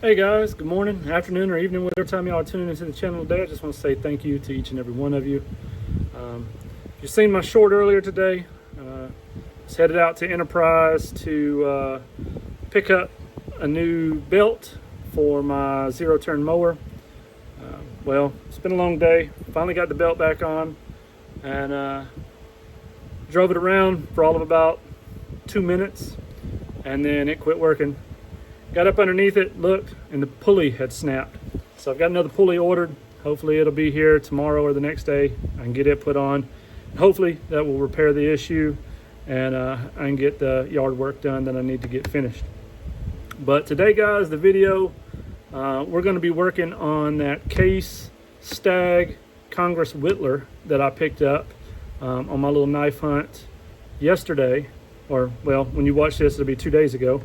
Hey guys, good morning, afternoon, or evening, whatever time y'all are tuning into the channel today. I just want to say thank you to each and every one of you. You've seen my short earlier today. Just headed out to Enterprise to pick up a new belt for my zero-turn mower. Well, it's been a long day. Finally got the belt back on and drove it around for all of about 2 minutes, and then it quit working. Got up underneath it, looked, and the pulley had snapped. So I've got another pulley ordered. Hopefully it'll be here tomorrow or the next day. I can get it put on. Hopefully that will repair the issue and I can get the yard work done that I need to get finished. But today, guys, the video, we're going to be working on that Case Stag Congress whittler that I picked up on my little knife hunt yesterday. Or, well, when you watch this, it'll be 2 days ago.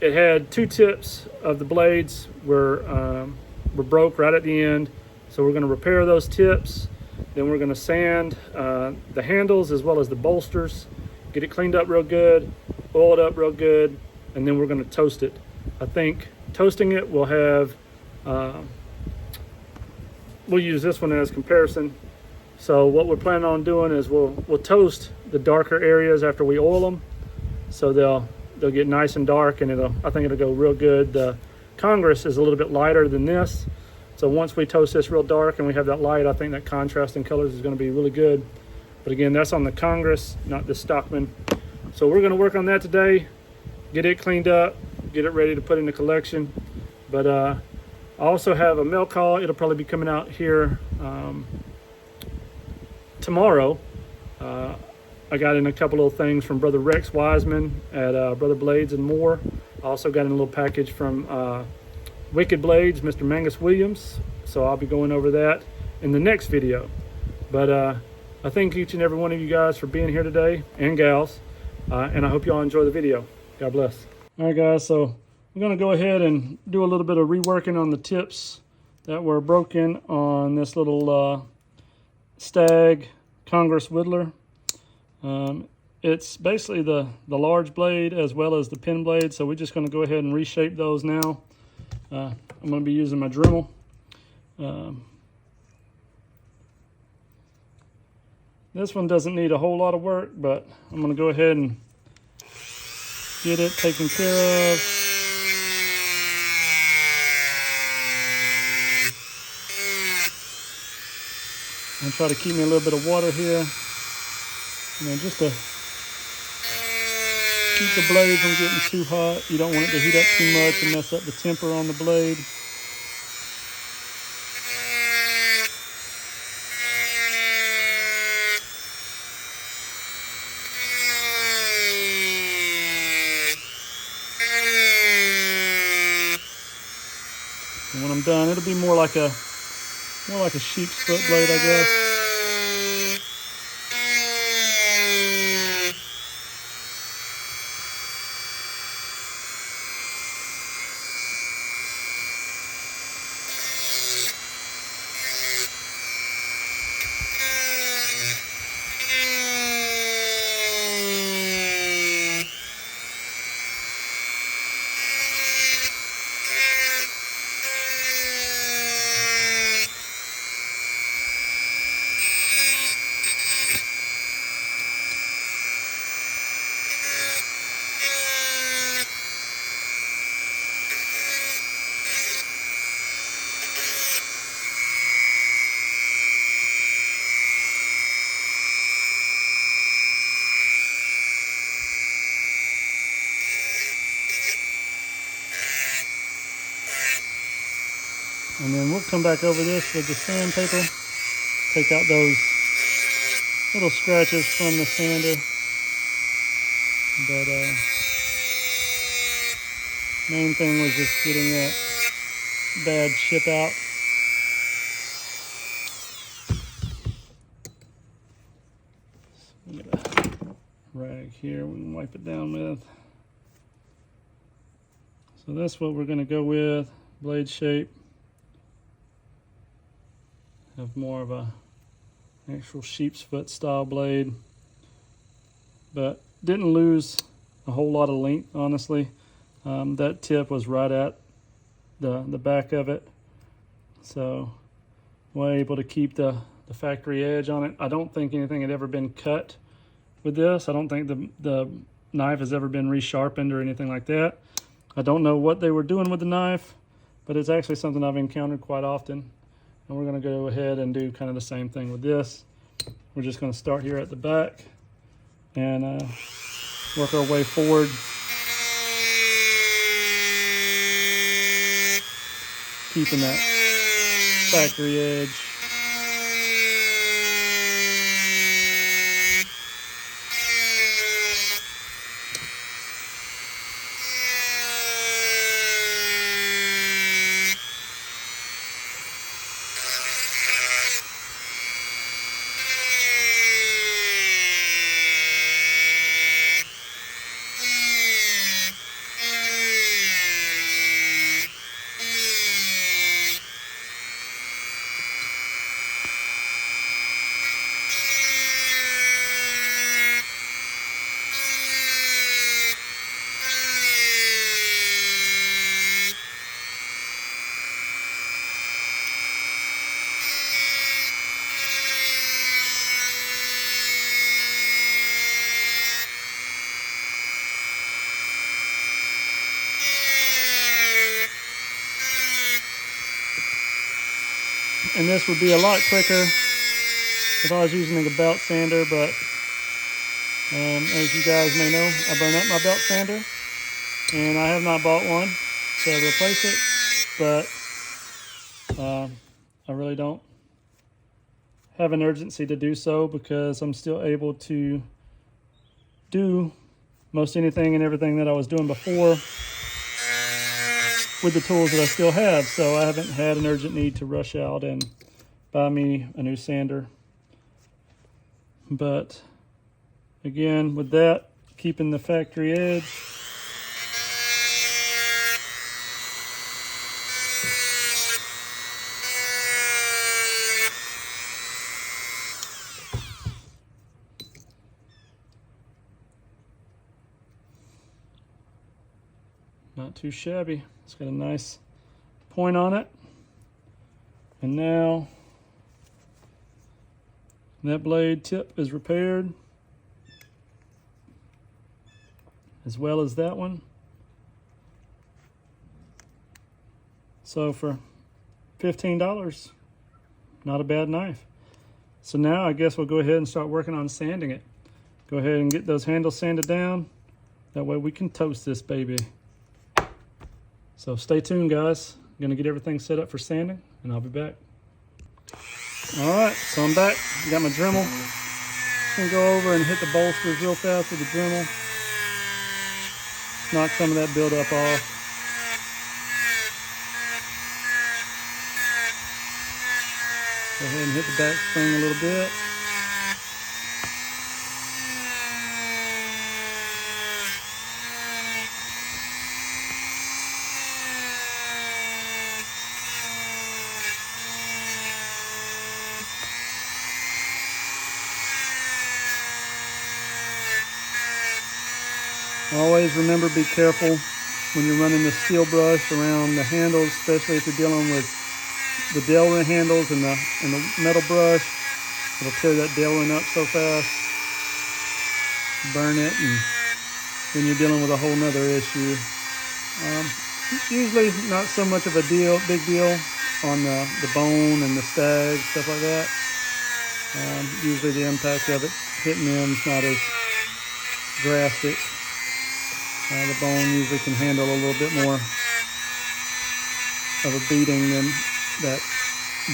It had two tips of the blades were broke right at the end. So we're going to repair those tips. Then we're going to sand the handles as well as the bolsters, get it cleaned up real good, oiled up real good, and then we're going to toast it. I think toasting it will have, we'll use this one as comparison. So what we're planning on doing is we'll toast the darker areas after we oil them. So they'll get nice and dark, and I think it'll go real good. The Congress is a little bit lighter than this. So once we toast this real dark and we have that light, I think that contrast in colors is going to be really good. But again, that's on the Congress, not the Stockman. So we're going to work on that today, get it cleaned up, get it ready to put in the collection. But I also have a mail call. It'll probably be coming out here tomorrow. I got in a couple of things from Brother Rex Wiseman at Brother Blades and More. I also got in a little package from Wicked Blades, Mr. Mangus Williams. So I'll be going over that in the next video. But I thank each and every one of you guys for being here today, and gals. And I hope y'all enjoy the video. God bless. All right, guys, so I'm going to go ahead and do a little bit of reworking on the tips that were broken on this little Stag Congress whittler. It's basically the large blade as well as the pin blade, so we're just going to go ahead and reshape those now. I'm going to be using my Dremel. This one doesn't need a whole lot of work, but I'm going to go ahead and get it taken care of. I'll try to keep me a little bit of water here. Just to keep the blade from getting too hot. You don't want it to heat up too much and mess up the temper on the blade. And when I'm done, it'll be more like a sheep's foot blade, I guess. And then we'll come back over this with the sandpaper, take out those little scratches from the sander, but main thing was just getting that bad chip out. We got a rag here we can wipe it down with. So that's what we're going to go with. Blade shape. Have more of a actual sheep's foot style blade, but didn't lose a whole lot of length, honestly. That tip was right at the back of it, so we're able to keep the factory edge on it. I don't think anything had ever been cut with this. I don't think the knife has ever been resharpened or anything like that. I don't know what they were doing with the knife, but it's actually something I've encountered quite often. And we're going to go ahead and do kind of the same thing with this. We're just going to start here at the back and work our way forward. Keeping that factory edge. And this would be a lot quicker if I was using a belt sander, but as you guys may know, I burn up my belt sander, and I have not bought one to replace it, but I really don't have an urgency to do so because I'm still able to do most anything and everything that I was doing before with the tools that I still have. So I haven't had an urgent need to rush out and buy me a new sander. But again, with that, keeping the factory edge. Not too shabby. It's got a nice point on it. And now that blade tip is repaired, as well as that one. So for $15, not a bad knife. So now I guess we'll go ahead and start working on sanding it. Go ahead and get those handles sanded down. That way we can toast this baby. So stay tuned, guys. I'm gonna get everything set up for sanding, and I'll be back. All right, so I'm back. Got my Dremel. Gonna go over and hit the bolsters real fast with the Dremel. Knock some of that buildup off. Go ahead and hit the back spring a little bit. Always remember, be careful when you're running the steel brush around the handles, especially if you're dealing with the Delrin handles and the metal brush. It'll tear that Delrin up so fast, burn it, and then you're dealing with a whole nother issue. Usually not so much of a big deal on the bone and the stag, stuff like that. Usually the impact of it hitting them is not as drastic. The bone usually can handle a little bit more of a beating than that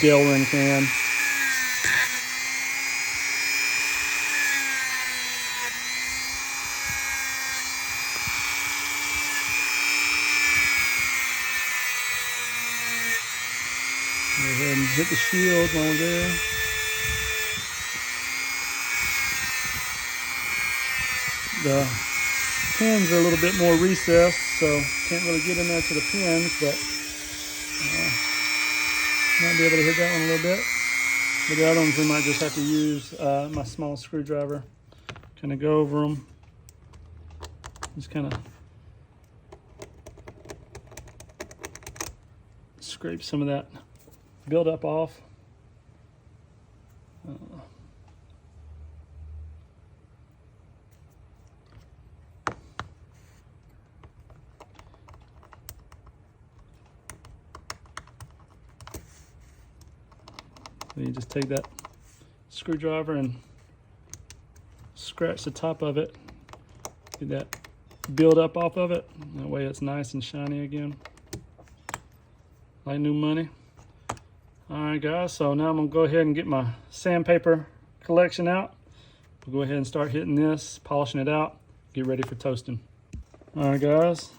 Delrin can. hit the shield while we're there. The pins are a little bit more recessed, so can't really get in there to the pins, but might be able to hit that one a little bit. But the other ones we might just have to use my small screwdriver. Kind of go over them. Just kind of scrape some of that buildup off. So you just take that screwdriver and scratch the top of it, get that build up off of it. That way it's nice and shiny again, like new money. All right, guys, so now I'm gonna go ahead and get my sandpaper collection out. We'll go ahead and start hitting this, polishing it out, get ready for toasting. All right, guys,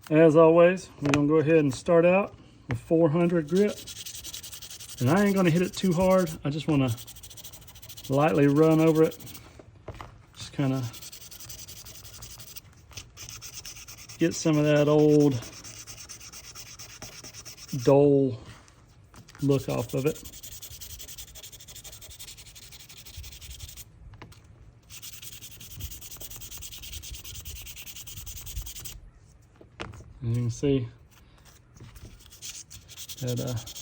as always, we're gonna go ahead and start out with 400 grit. And I ain't gonna hit it too hard. I just wanna lightly run over it. Just kind of get some of that old dull look off of it. And you can see that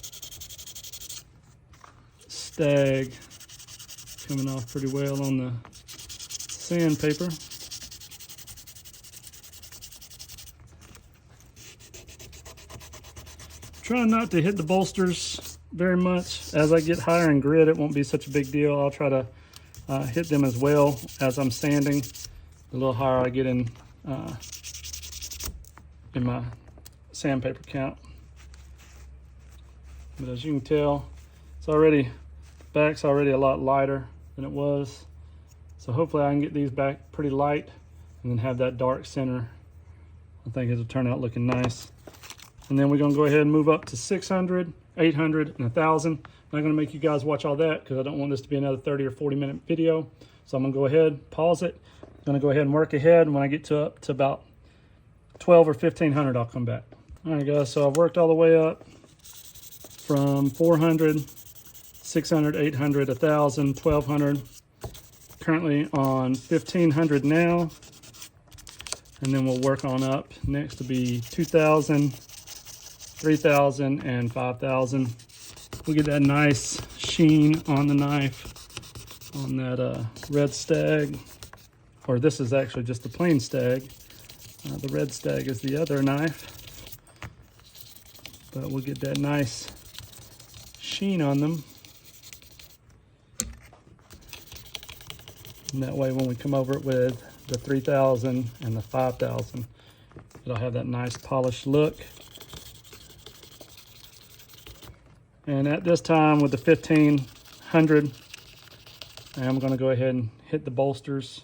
stag coming off pretty well on the sandpaper. Trying not to hit the bolsters very much. As I get higher in grit, it won't be such a big deal. I'll try to hit them as well as I'm sanding. The little higher I get in my sandpaper count. But as you can tell, it's already, back's already a lot lighter than it was. So hopefully I can get these back pretty light and then have that dark center. I think it'll turn out looking nice. And then we're gonna go ahead and move up to 600, 800, and 1,000. I'm not gonna make you guys watch all that because I don't want this to be another 30 or 40 minute video. So I'm gonna go ahead, pause it. I'm gonna go ahead and work ahead. And when I get to up to about 12 or 1,500, I'll come back. All right, guys, so I've worked all the way up from 400, 600, 800, 1,000, 1,200. Currently on 1,500 now. And then we'll work on up. Next to be 2,000, 3,000, and 5,000. We'll get that nice sheen on the knife on that red stag. Or this is actually just the plain stag. The red stag is the other knife. But we'll get that nice sheen on them. And that way when we come over it with the 3,000 and the 5,000, it'll have that nice polished look. And at this time with the 1,500, I'm gonna go ahead and hit the bolsters.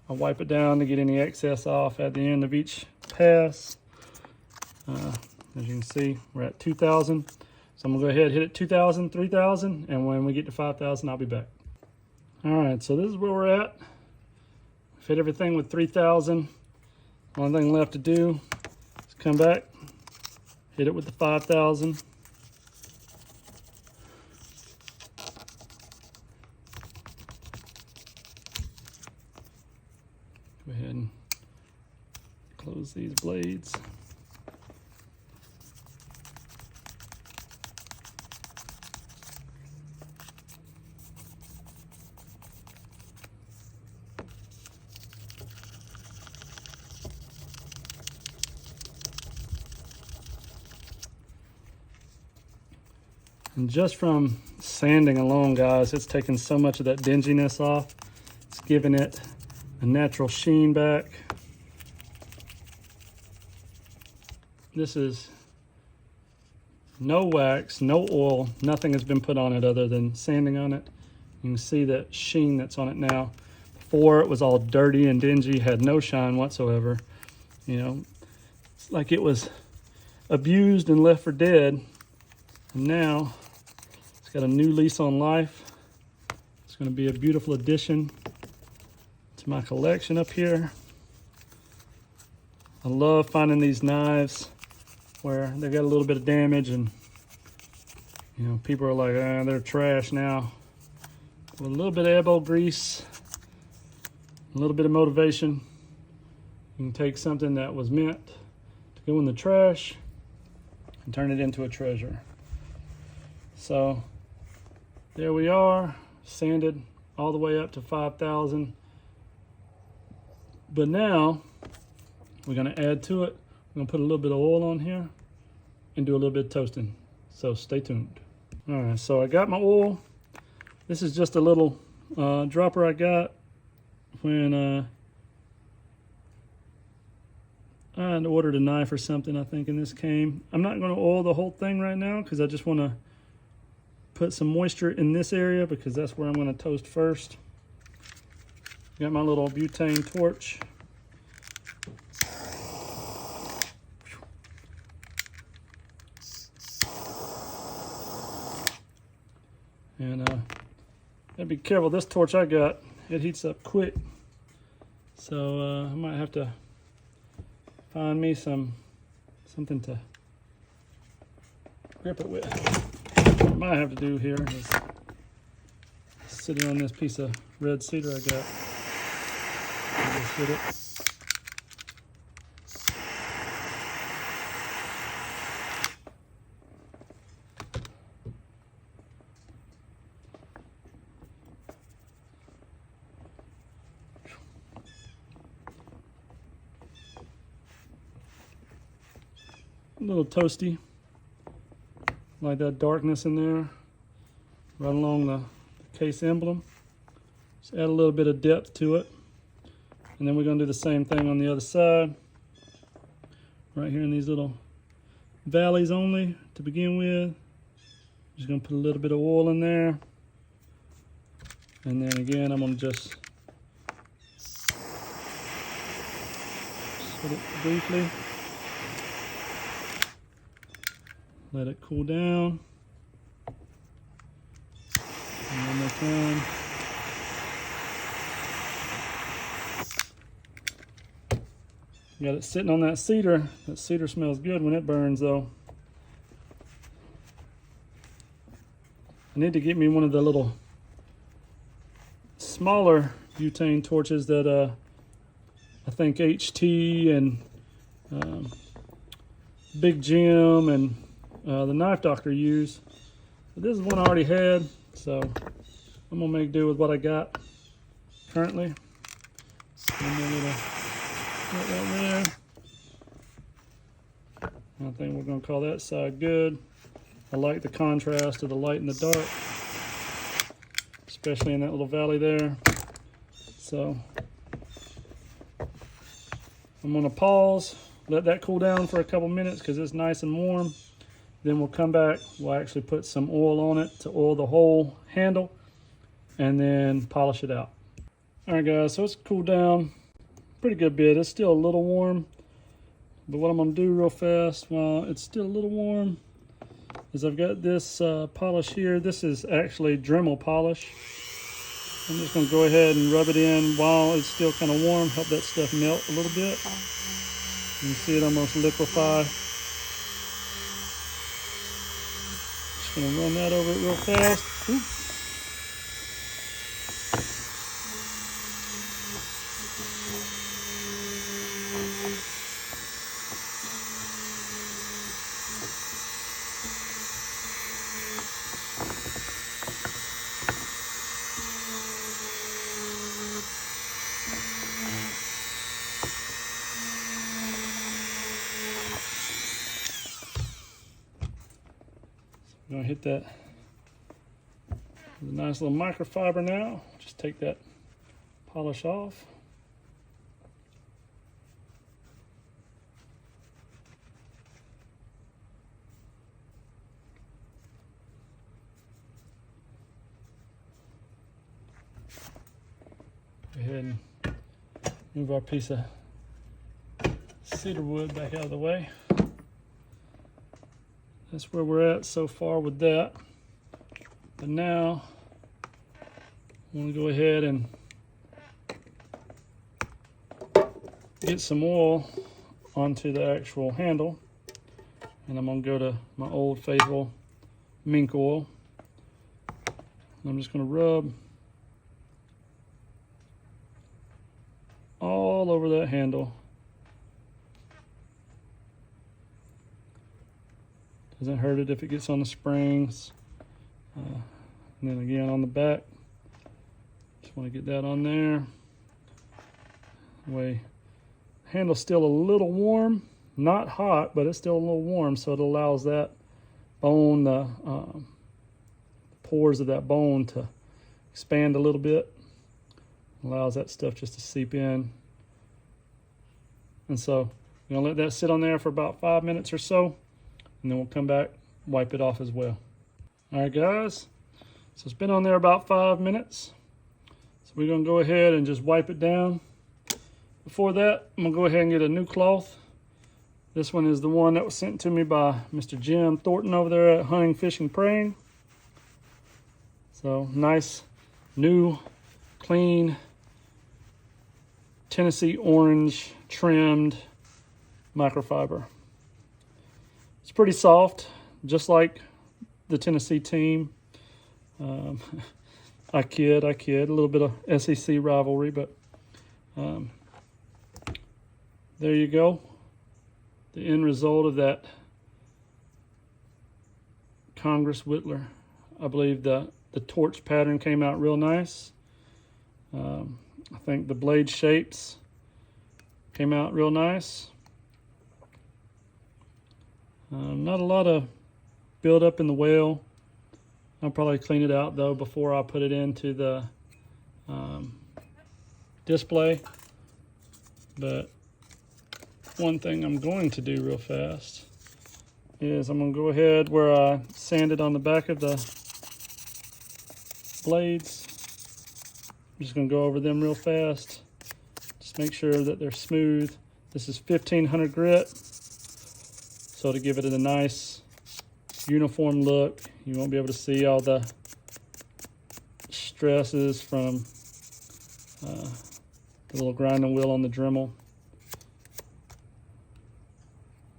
I'll wipe it down to get any excess off at the end of each pass. As you can see, we're at 2,000. So I'm gonna go ahead and hit it 2,000, 3,000, and when we get to 5,000, I'll be back. All right, so this is where we're at. We've hit everything with 3,000. One thing left to do is come back, hit it with the 5,000. Go ahead and close these blades. And just from sanding alone, guys, it's taken so much of that dinginess off. It's giving it a natural sheen back. This is no wax, no oil, nothing has been put on it other than sanding on it. You can see that sheen that's on it now. Before it was all dirty and dingy, had no shine whatsoever. You know, it's like it was abused and left for dead. And now it's got a new lease on life. It's going to be a beautiful addition to my collection up here. I love finding these knives where they got a little bit of damage and, you know, people are like, they're trash now. With a little bit of elbow grease, a little bit of motivation, you can take something that was meant to go in the trash and turn it into a treasure. So there we are, sanded all the way up to 5,000. But now we're gonna add to it. We're gonna put a little bit of oil on here and do a little bit of toasting. So stay tuned. All right, so I got my oil. This is just a little dropper I got when I had ordered a knife or something, I think, and this came. I'm not gonna oil the whole thing right now because I just wanna put some moisture in this area because that's where I'm gonna toast first. Got my little butane torch. And gotta be careful, this torch I got, it heats up quick. So I might have to find me something to grip it with. What I might have to do here is sitting on this piece of red cedar I got. Just hit it. A little toasty, like that darkness in there, right along the case emblem. Just add a little bit of depth to it. And then we're gonna do the same thing on the other side. Right here in these little valleys only to begin with. Just gonna put a little bit of oil in there. And then again, I'm gonna just hit it briefly. Let it cool down. And one more time. Got it sitting on that cedar. That cedar smells good when it burns though. I need to get me one of the little smaller butane torches that I think HT and Big Jim and the Knife Doctor use. But this is one I already had, so I'm gonna make do with what I got currently. Right there. I think we're gonna call that side good. I like the contrast of the light and the dark, especially in that little valley there. So I'm gonna pause, let that cool down for a couple minutes because it's nice and warm. Then we'll come back, we'll actually put some oil on it to oil the whole handle and then polish it out. All right guys, so it's cooled down pretty good bit. It's still a little warm, but what I'm gonna do real fast while it's still a little warm is I've got this polish here. This is actually Dremel polish. I'm just gonna go ahead and rub it in while it's still kind of warm, help that stuff melt a little bit. You can see it almost liquefy. Just gonna run that over it real fast. Ooh. I'm gonna hit that with a nice little microfiber now. Just take that polish off. Go ahead and move our piece of cedar wood back out of the way. that's where we're at so far with that. But now I want to go ahead and get some oil onto the actual handle. And I'm going to go to my old faithful mink oil. And I'm just going to rub all over that handle. Doesn't hurt it if it gets on the springs. And then again on the back. Just want to get that on there. Way handle's still a little warm, not hot, but it's still a little warm, so it allows that bone, the pores of that bone to expand a little bit. Allows that stuff just to seep in. And so we're gonna let that sit on there for about 5 minutes or so, and then we'll come back, wipe it off as well. All right, guys, so it's been on there about 5 minutes. So we're gonna go ahead and just wipe it down. Before that, I'm gonna go ahead and get a new cloth. This one is the one that was sent to me by Mr. Jim Thornton over there at Hunting, Fishing, Praying. So nice, new, clean, Tennessee orange trimmed microfiber. It's pretty soft, just like the Tennessee team. I kid, a little bit of SEC rivalry, but there you go. The end result of that Congress whittler. I believe the torch pattern came out real nice. I think the blade shapes came out real nice. Not a lot of buildup in the whale. I'll probably clean it out though before I put it into the display. But one thing I'm going to do real fast is I'm going to go ahead where I sanded on the back of the blades. I'm just going to go over them real fast. Just make sure that they're smooth. This is 1500 grit. So to give it a nice uniform look, you won't be able to see all the stresses from the little grinding wheel on the Dremel.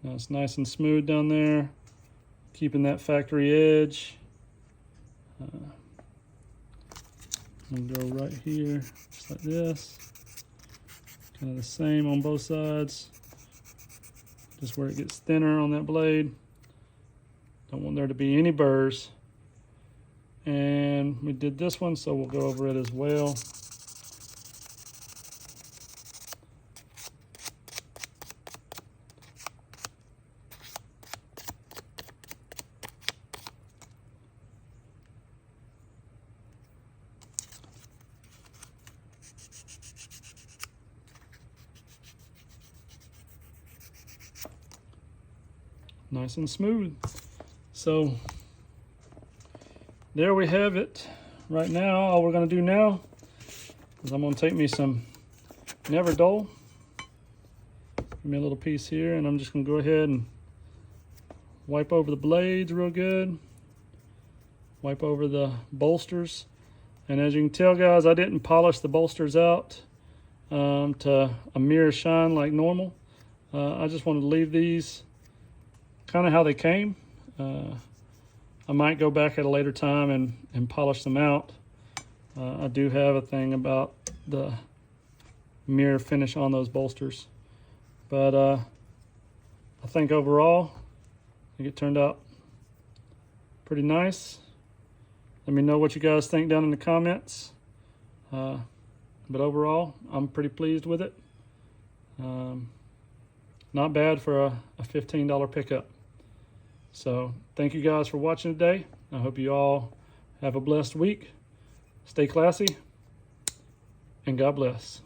Now it's nice and smooth down there, keeping that factory edge. I'm gonna go right here, just like this. Kind of the same on both sides. Just where it gets thinner on that blade. Don't want there to be any burrs. And we did this one, so we'll go over it as well. Nice and smooth. So there we have it. Right now, all we're going to do now is I'm going to take me some Never Dull. Give me a little piece here, and I'm just going to go ahead and wipe over the blades real good. Wipe over the bolsters. And as you can tell, guys, I didn't polish the bolsters out to a mirror shine like normal. I just wanted to leave these kind of how they came. I might go back at a later time and polish them out. I do have a thing about the mirror finish on those bolsters. But I think overall, I think it turned out pretty nice. Let me know what you guys think down in the comments. But overall, I'm pretty pleased with it. Not bad for a $15 pickup. So thank you guys for watching today. I hope you all have a blessed week. Stay classy, and God bless.